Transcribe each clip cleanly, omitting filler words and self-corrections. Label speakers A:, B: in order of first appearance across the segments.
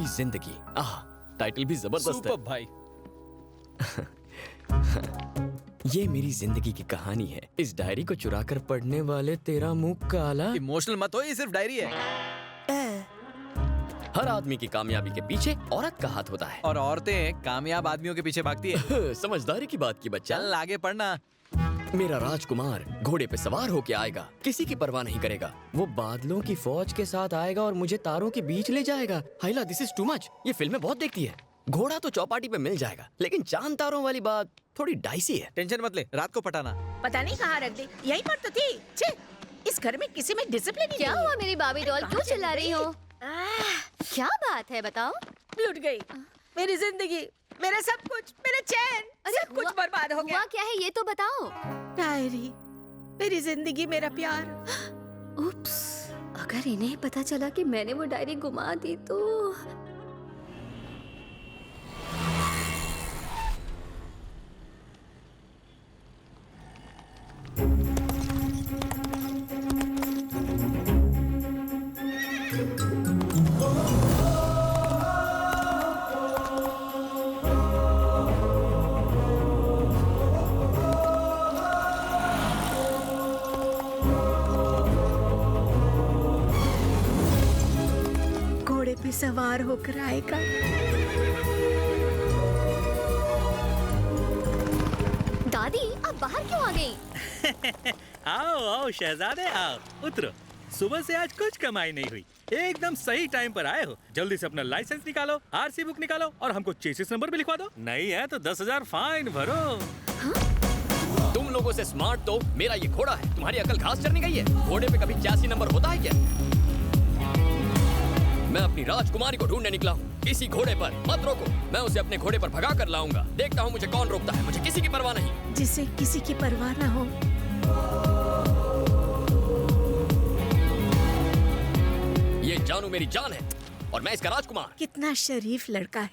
A: मेरी जिंदगी। आह, टाइटल भी जबरदस्त है।
B: सुपर भाई।
A: ये मेरी जिंदगी की कहानी है। इस डायरी को चुरा कर पढ़ने वाले तेरा मुंह काला।
B: इमोशनल मत हो, ये सिर्फ डायरी है।
A: हर आदमी की कामयाबी के पीछे औरत का हाथ होता है।
B: और औरतें कामयाब आदमियों के पीछे भागती है।
A: समझदारी की बात की बच्चा।
B: चल आगे पढ़ना।
A: मेरा राजकुमार घोड़े पे सवार होके आएगा, किसी की परवाह नहीं करेगा। वो बादलों की फौज के साथ आएगा और मुझे तारों के बीच ले जाएगा। हाइला, दिस इज टू मच। ये फिल्में बहुत देखती है। घोड़ा तो चौपाटी पे मिल जाएगा, लेकिन चांद तारों वाली बात थोड़ी डाइसी है।
B: टेंशन मत ले, रात को पटाना।
C: पता नहीं कहाँ रख दी, यहीं पर तो थी। छे, इस घर में किसी में डिसिप्लिन ही
D: क्या
C: नहीं है।
D: हुआ मेरी बाबी डॉल, क्यों चिल्ला रही हो? क्या बात है बताओ?
C: लुट गई मेरी जिंदगी, मेरा सब कुछ, मेरा चैन, सब कुछ बर्बाद हो गया।
D: हुआ क्या है ये तो बताओ।
C: डायरी, मेरी जिंदगी, मेरा प्यार।
D: उप्स, अगर इन्हें पता चला कि मैंने वो डायरी गुमा दी तो।
C: घोड़े पे सवार होकर आएगा।
D: दादी, आप बाहर क्यों आ गई?
E: आओ आओ शहजादे आओ, उतरो। सुबह से आज कुछ कमाई नहीं हुई, एकदम सही टाइम पर आए हो। जल्दी से अपना लाइसेंस निकालो, आरसी बुक निकालो और हमको चेसिस नंबर भी लिखवा दो। नहीं है तो 10,000 फाइन भरो।
A: तुम लोगों से स्मार्ट तो मेरा ये घोड़ा है। तुम्हारी अकल घास चरने गई है? घोड़े पे कभी 86 नंबर होता है क्या? मैं अपनी राजकुमारी को ढूंढने निकला हूँ। किसी घोड़े पर मत रोको, मैं उसे अपने घोड़े पर भगा कर लाऊंगा। देखता हूँ मुझे कौन रोकता है। मुझे किसी की परवाह नहीं।
C: जिसे किसी की परवाह ना हो।
A: ये जानू मेरी जान है और मैं इसका राजकुमार।
C: कितना शरीफ लड़का है,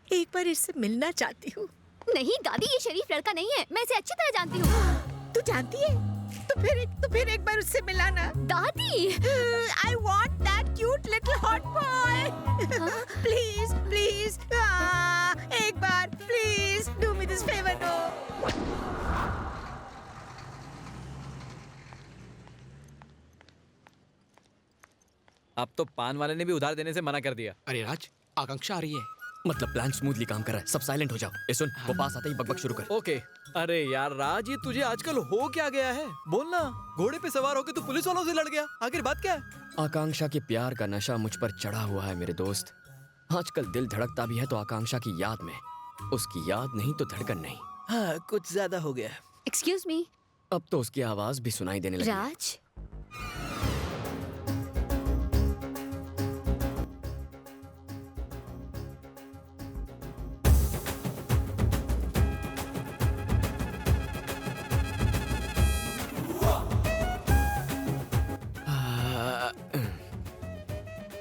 C: एक बार इससे मिलना चाहती हूँ।
D: नहीं दादी, ये शरीफ लड़का नहीं है, मैं इसे अच्छी तरह जानती हूँ।
C: तू जानती है? तो फिर एक बार उससे मिलाना।
D: दादी,
C: I want that cute little hot boy. Please, please, एक बार, please, do me this favor, no.
B: अब तो पान वाले ने भी उधार देने से मना कर दिया।
F: अरे राज, आकांक्षा आ रही है।
A: मतलब प्लान स्मूथली काम कर रहा है। सब साइलेंट हो जाओ। ए सुन, वो पास आते ही बकबक शुरू कर।
B: ओके। अरे यार राज, ये तुझे आजकल हो क्या गया है? बोलना। घोड़े पे सवार होके तू पुलिस वालों से लड़ गया, आखिर बात क्या है?
A: आकांक्षा के प्यार का नशा मुझ पर चढ़ा हुआ है मेरे दोस्त। आजकल दिल धड़कता भी है तो आकांक्षा की याद में। उसकी याद नहीं तो धड़कन नहीं।
B: हाँ, कुछ ज्यादा हो गया।
D: Excuse me.
A: अब तो उसकी आवाज भी सुनाई देने लगी।
D: राज,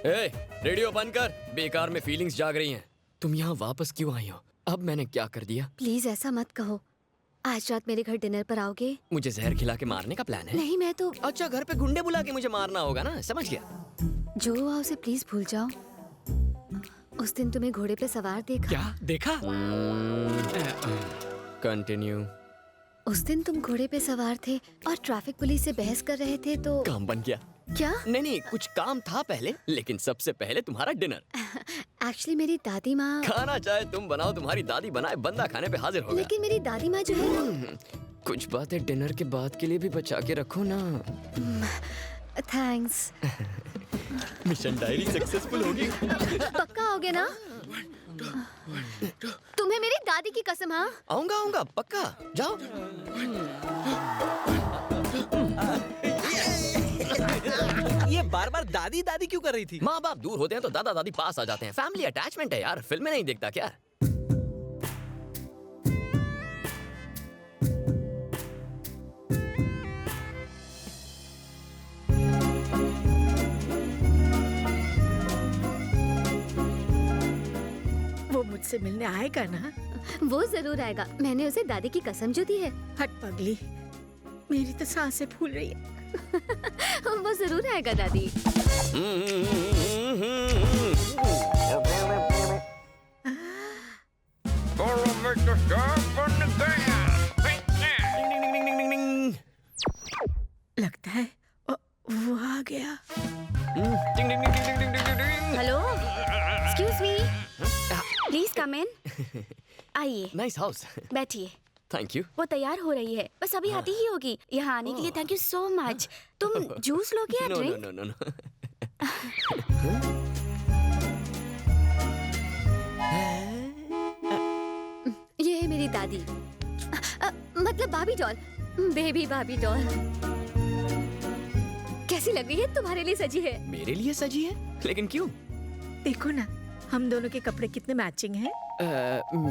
A: ए, रेडियो बंद कर। बेकार में फीलिंग्स जाग रही हैं। तुम यहाँ वापस क्यों आई हो? अब मैंने क्या कर दिया?
D: प्लीज ऐसा मत कहो। आज रात मेरे घर डिनर पर आओगे?
A: मुझे जहर खिला के मारने का प्लान है?
D: नहीं, मैं तो।
A: अच्छा, घर पे गुंडे बुला के मुझे मारना होगा ना? समझ गया।
D: जो हुआ उसे प्लीज भूल जाओ। उस दिन तुम्हें घोड़े पे सवार देखा।
F: क्या देखा?
A: कंटिन्यू।
D: उस दिन तुम घोड़े पे सवार थे और ट्रैफिक पुलिस से बहस कर रहे थे तो।
A: काम बन गया।
D: क्या?
A: नहीं, कुछ काम था पहले, लेकिन सबसे पहले तुम्हारा डिनर।
D: एक्चुअली मेरी दादी माँ।
A: खाना चाहे तुम बनाओ, तुम्हारी दादी बनाए, बंदा खाने पे हाजिर होगा।
D: लेकिन मेरी दादी माँ जो है ना।
A: कुछ बातें डिनर के बाद के लिए भी बचा के रखो ना।
D: थैंक्स।
A: मिशन डायरी सक्सेसफुल होगी।
D: पक्का आओगे ना? तुम्हें मेरी दादी की कसम। हाँ,
A: आऊंगा पक्का। जाओ।
B: ये बार बार दादी दादी क्यों कर रही थी?
A: माँ बाप दूर होते हैं तो दादा दादी पास आ जाते हैं। फैमिली अटैचमेंट है यार। फिल्में नहीं देखता क्या?
C: वो मुझसे मिलने आएगा ना?
D: वो जरूर आएगा। मैंने उसे दादी की कसम जो दी है।
C: हट पगली, मेरी तो सांसें फूल रही है।
D: वो जरूर आएगा दादी।
C: लगता है वो आ गया।
D: Hello, excuse me, please come in. आइए,
A: नाइस हाउस।
D: बैठिए।
A: Thank you.
D: वो तैयार हो रही है, बस अभी आती ही होगी। यहाँ आने के लिए थैंक यू सो मच। तुम जूस लोगे या
A: no no
D: drink?
A: No no no.
D: ये है मेरी दादी, मतलब बाबी डॉल, बेबी बाबी डॉल। कैसी लग रही है? तुम्हारे लिए सजी है।
A: मेरे लिए सजी है? लेकिन क्यों?
C: देखो ना, हम दोनों के कपड़े कितने मैचिंग हैं।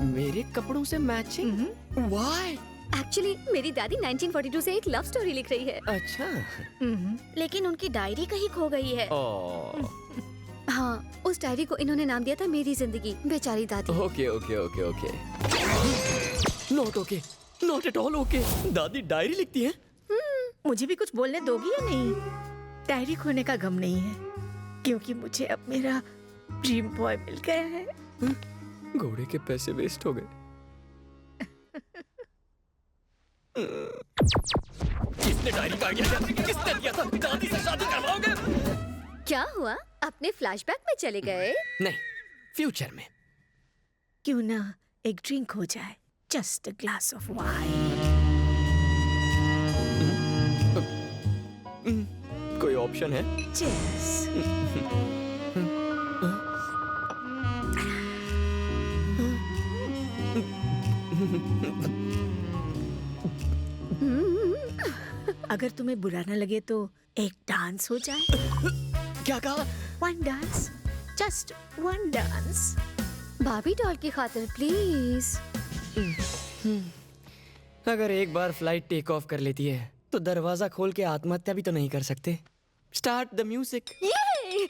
A: मेरे कपड़ों से मैचिंग? व्हाई?
D: एक्चुअली मेरी दादी 1942 से एक लव स्टोरी लिख रही है,
A: अच्छा।
D: लेकिन उनकी डायरी कहीं खो गई है।
A: ओह।
D: हाँ, उस डायरी को इन्होंने नाम दिया था मेरी जिंदगी। बेचारी दादी।
A: Okay okay okay okay. Not okay, not at all okay. दादी डायरी लिखती है?
C: मुझे भी कुछ बोलने दोगी या नहीं? डायरी खोने का गम नहीं है, क्योंकि मुझे अब मेरा ड्रीम बॉय मिल गया है।
A: घोड़े के पैसे वेस्ट हो गए। किसने डायरी का आइडिया दिया? किसने दिया था? दादी से शादी करवाओगे?
D: क्या हुआ? अपने फ्लैशबैक में चले गए?
A: नहीं, फ्यूचर में।
C: क्यों ना एक ड्रिंक हो जाए, just a glass of wine.
A: कोई ऑप्शन है?
C: Cheers. अगर तुम्हें बुरा न लगे तो एक डांस हो जाए।
A: क्या कहा?
C: One dance, just one dance.
D: Babi doll की खातिर प्लीज।
A: अगर एक बार फ्लाइट टेक ऑफ कर लेती है तो दरवाजा खोल के आत्महत्या भी तो नहीं कर सकते। Start the music.
D: ये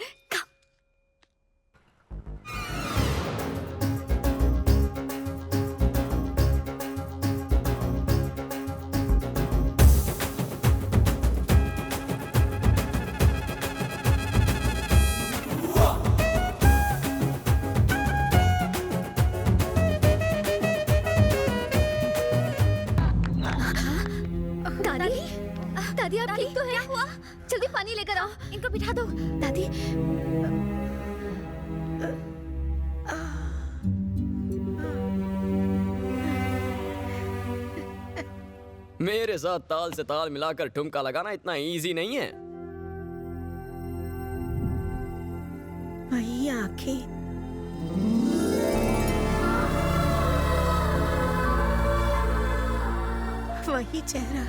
D: दादी, दादी आप ठीक तो है? क्या हुआ? जल्दी पानी लेकर आओ, इनको बिठा दो। दादी,
A: मेरे साथ ताल से ताल मिलाकर ठुमका लगाना इतना इजी नहीं है।
C: वही आंखें, वही चेहरा।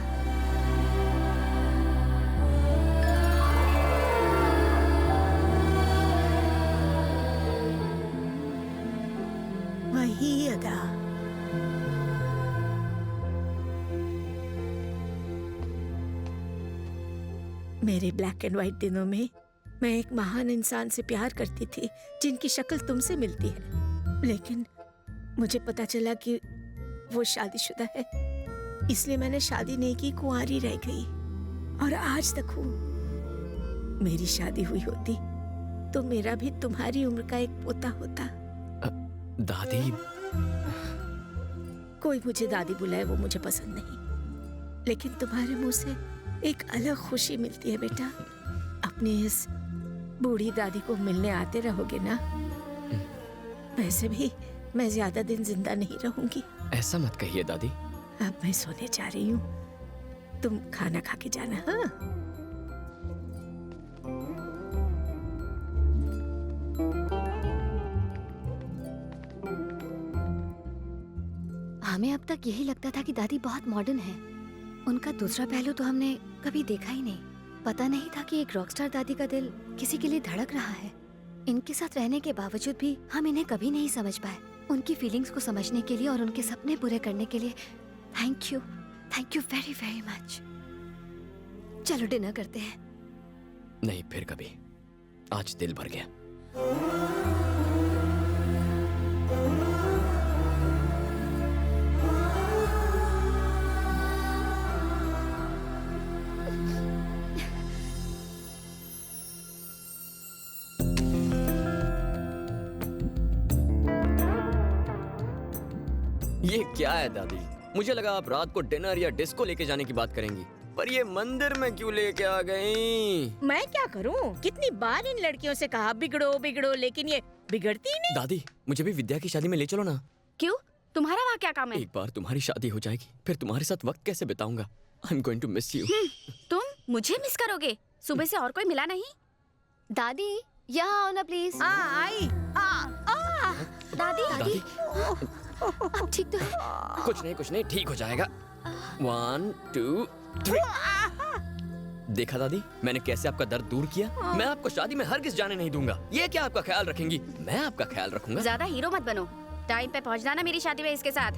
C: वही अदा। मेरे ब्लैक एंड व्हाइट दिनों में मैं एक महान इंसान से प्यार करती थी जिनकी शक्ल तुमसे मिलती है, लेकिन मुझे पता चला कि वो शादीशुदा है, इसलिए मैंने शादी नहीं की, कुंवारी रह गई। और आज तक हूँ। मेरी शादी हुई होती तो मेरा भी तुम्हारी उम्र का एक पोता होता।
A: दादी,
C: कोई मुझे दादी बुलाए वो मुझे पसंद नहीं, लेकिन तुम्हारे मुंह से एक अलग खुशी मिलती है बेटा। अपनी इस बूढ़ी दादी को मिलने आते रहोगे ना? वैसे भी मैं ज्यादा दिन जिंदा नहीं रहूंगी।
A: ऐसा मत कहिए दादी।
C: अब मैं सोने जा रही हूँ, तुम खाना खा के जाना। हाँ,
D: हमें अब तक यही लगता था कि दादी बहुत मॉडर्न है। उनका दूसरा पहलू तो हमने कभी देखा ही नहीं। पता नहीं था कि एक रॉकस्टार दादी का दिल किसी के लिए धड़क रहा है। इनके साथ रहने के बावजूद भी हम इन्हें कभी नहीं समझ पाए। उनकी फीलिंग्स को समझने के लिए और उनके सपने पूरे करने के लिए thank you very very much. चलो डिनर करते हैं।
A: नहीं, फिर कभी। आज दिल भर गया। ये क्या है दादी? मुझे लगा आप रात को डिनर या डिस्को लेके जाने की बात करेंगी, पर ये मंदिर में क्यों लेके आ गई?
C: मैं क्या करूं? कितनी बार इन लड़कियों से कहा बिगड़ो बिगड़ो, लेकिन ये बिगड़ती ही नहीं।
A: दादी, मुझे भी विद्या की शादी में ले चलो ना।
D: क्यों? तुम्हारा वहाँ क्या काम है?
A: एक बार तुम्हारी शादी हो जाएगी, फिर तुम्हारे साथ वक्त कैसे बिताऊंगा? I am going to miss you.
D: तुम मुझे मिस करोगे? सुबह से और कोई मिला नहीं? दादी यहाँ आओ ना प्लीज।
C: आई
D: दादी
A: दादी,
D: अब ठीक तो है?
A: कुछ नहीं, ठीक हो जाएगा। 1 2 3। देखा दादी, मैंने कैसे आपका दर्द दूर किया। मैं आपको शादी में हरगिज़ जाने नहीं दूंगा। ये क्या आपका ख्याल रखेंगी? मैं आपका ख्याल रखूंगा।
D: ज्यादा हीरो मत बनो। टाइम पे पहुंचना ना मेरी शादी में इसके साथ।